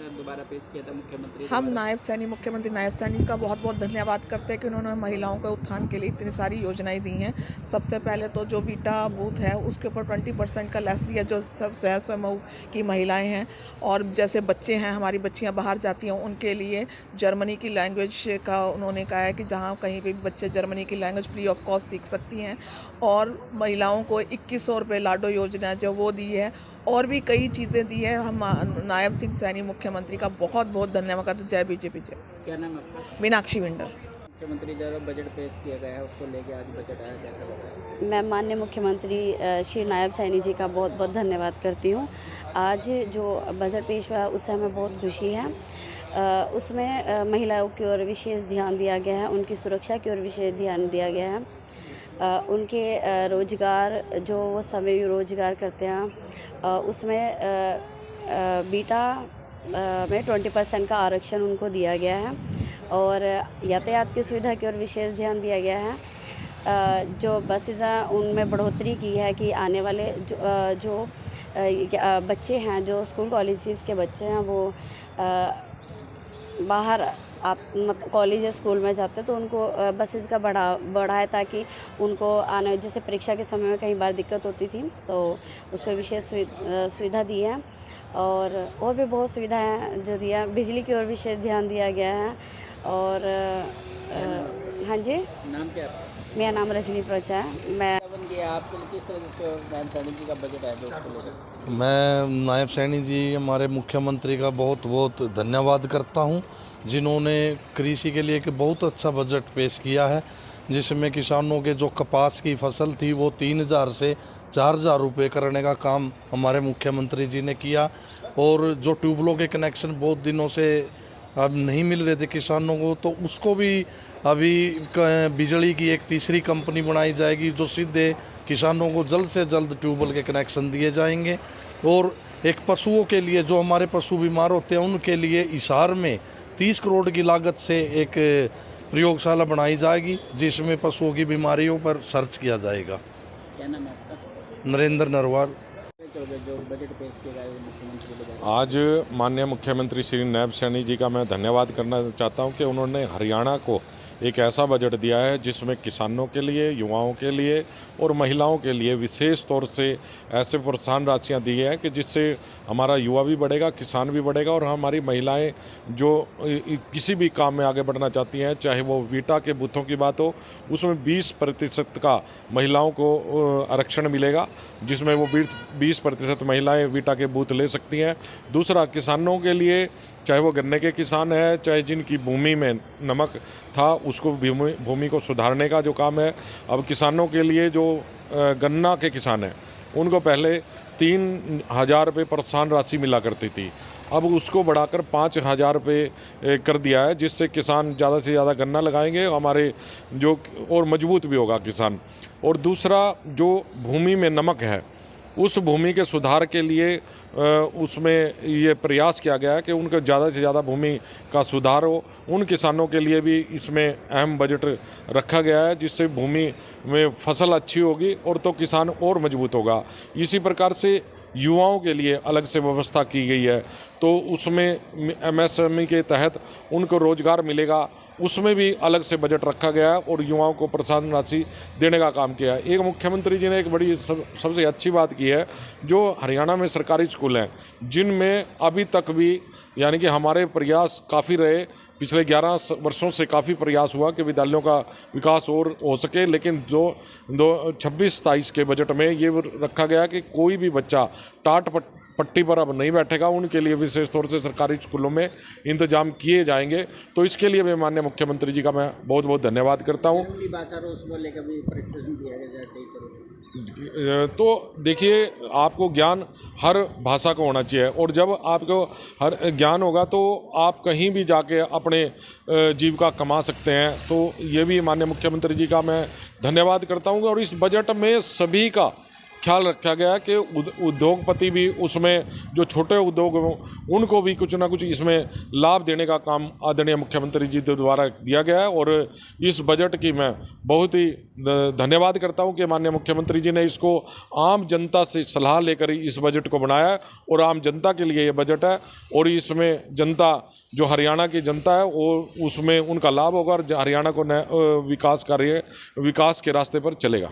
दोबारा पेश किया था मुख्यमंत्री हम द्वारा। मुख्यमंत्री नायब सैनी का बहुत बहुत धन्यवाद करते हैं कि उन्होंने महिलाओं के उत्थान के लिए इतनी सारी योजनाएं दी हैं। सबसे पहले तो जो वीटा बूथ है उसके ऊपर 20% का लेस दिया, जो सब स्वयं की महिलाएं हैं और जैसे बच्चे हैं, हमारी बच्चियां बाहर जाती हैं उनके लिए जर्मनी की लैंग्वेज का उन्होंने कहा है कि जहाँ कहीं भी बच्चे जर्मनी की लैंग्वेज फ्री ऑफ कॉस्ट सीख सकती हैं। और महिलाओं को 2100 रुपये लाडो योजना जो वो दी है, और भी कई चीज़ें दी है। हम नायब सिंह सैनी मुख्यमंत्री का बहुत बहुत धन्यवाद करते। जय बीजेपी जय। क्या नाम है आपका? मीनाक्षी विंडर। मुख्यमंत्री द्वारा बजट पेश किया गया है, उसको लेके आज बजट आया, कैसा लग रहा है? मैं माननीय मुख्यमंत्री श्री नायब सैनी जी का बहुत बहुत धन्यवाद करती हूँ। आज जो बजट पेश हुआ उससे हमें बहुत खुशी है। उसमें महिलाओं की ओर विशेष ध्यान दिया गया है, उनकी सुरक्षा की ओर विशेष ध्यान दिया गया है। उनके रोजगार जो वो समय रोजगार करते हैं उसमें बीटा में 20% का आरक्षण उनको दिया गया है। और यातायात की सुविधा की ओर विशेष ध्यान दिया गया है। जो बसेस हैं उनमें बढ़ोतरी की है कि आने वाले जो बच्चे हैं, जो स्कूल कॉलेजेस के बच्चे हैं, वो बाहर कॉलेज या स्कूल में जाते हैं तो उनको बसेस का बढ़ा है, ताकि उनको आने जैसे परीक्षा के समय में कई बार दिक्कत होती थी, तो उस पर विशेष सुविधा दी है। और भी बहुत सुविधाएं जो दिया, बिजली की ओर विशेष ध्यान दिया गया है। और हाँ जी, नाम क्या है? मेरा नाम रजनी प्रचा है। मैं आपके लिए किस तरह के नायब सैनी जी का बजट है जो उसको लेकर? मैं नायब सैनी जी हमारे मुख्यमंत्री का बहुत बहुत धन्यवाद करता हूं, जिन्होंने कृषि के लिए एक बहुत अच्छा बजट पेश किया है, जिसमें किसानों के जो कपास की फसल थी वो 3000 से 4000 रुपये करने का काम हमारे मुख्यमंत्री जी ने किया। और जो ट्यूबवेलों के कनेक्शन बहुत दिनों से अब नहीं मिल रहे थे किसानों को, तो उसको भी अभी बिजली की एक तीसरी कंपनी बनाई जाएगी जो सीधे किसानों को जल्द से जल्द ट्यूबवेल के कनेक्शन दिए जाएंगे। और एक पशुओं के लिए, जो हमारे पशु बीमार होते हैं उनके लिए हिसार में 30 करोड़ की लागत से एक प्रयोगशाला बनाई जाएगी, जिसमें पशुओं की बीमारियों पर सर्च किया जाएगा। क्या नाम है आपका? नरेंद्र नरवाल। जो बजट पेश किया गया है मुख्यमंत्री द्वारा, आज माननीय मुख्यमंत्री श्री नायब सैनी जी का मैं धन्यवाद करना चाहता हूं कि उन्होंने हरियाणा को एक ऐसा बजट दिया है जिसमें किसानों के लिए, युवाओं के लिए और महिलाओं के लिए विशेष तौर से ऐसे प्रोत्साहन राशियां दी है कि जिससे हमारा युवा भी बढ़ेगा, किसान भी बढ़ेगा और हमारी महिलाएं जो किसी भी काम में आगे बढ़ना चाहती हैं, चाहे वो वीटा के बूथों की बात हो, उसमें 20% का महिलाओं को आरक्षण मिलेगा, जिसमें वो 20% महिलाएं वीटा के बूथ ले सकती हैं। दूसरा, किसानों के लिए, चाहे वो गन्ने के किसान हैं, चाहे जिनकी भूमि में नमक था उसको भूमि को सुधारने का जो काम है, अब किसानों के लिए जो गन्ना के किसान हैं उनको पहले 3000 रुपये प्रोत्साहन राशि मिला करती थी, अब उसको बढ़ाकर 5000 रुपये कर दिया है, जिससे किसान ज़्यादा से ज़्यादा गन्ना लगाएंगे हमारे जो, और मजबूत भी होगा किसान। और दूसरा, जो भूमि में नमक है उस भूमि के सुधार के लिए उसमें ये प्रयास किया गया है कि उनको ज़्यादा से ज़्यादा भूमि का सुधार हो। उन किसानों के लिए भी इसमें अहम बजट रखा गया है, जिससे भूमि में फसल अच्छी होगी और तो किसान और मजबूत होगा। इसी प्रकार से युवाओं के लिए अलग से व्यवस्था की गई है, तो उसमें एमएसएमई के तहत उनको रोजगार मिलेगा, उसमें भी अलग से बजट रखा गया है और युवाओं को प्रोत्साहन राशि देने का काम किया है। एक मुख्यमंत्री जी ने एक बड़ी सबसे अच्छी बात की है, जो हरियाणा में सरकारी स्कूल हैं जिनमें अभी तक भी, यानी कि हमारे प्रयास काफ़ी रहे, पिछले 11 वर्षों से काफ़ी प्रयास हुआ कि विद्यालयों का विकास और हो सके, लेकिन जो 26-27 के बजट में ये रखा गया कि कोई भी बच्चा टाट पट्टी पर अब नहीं बैठेगा, उनके लिए विशेष तौर से सरकारी स्कूलों में इंतजाम किए जाएंगे। तो इसके लिए मैं माननीय मुख्यमंत्री जी का मैं बहुत बहुत धन्यवाद करता हूँ। तो देखिए, आपको ज्ञान हर भाषा को होना चाहिए, और जब आपको हर ज्ञान होगा तो आप कहीं भी जाके अपने जीविका कमा सकते हैं। तो ये भी माननीय मुख्यमंत्री जी का मैं धन्यवाद करता हूँ। और इस बजट में सभी का ख्याल रखा गया है कि उद्योगपति भी उसमें, जो छोटे उद्योग हों उनको भी कुछ ना कुछ इसमें लाभ देने का काम आदरणीय मुख्यमंत्री जी द्वारा दिया गया है। और इस बजट की मैं बहुत ही धन्यवाद करता हूं कि माननीय मुख्यमंत्री जी ने इसको आम जनता से सलाह लेकर इस बजट को बनाया है और आम जनता के लिए ये बजट है। और इसमें जनता, जो हरियाणा की जनता है, वो उसमें उनका लाभ होगा और हरियाणा को विकास के रास्ते पर चलेगा।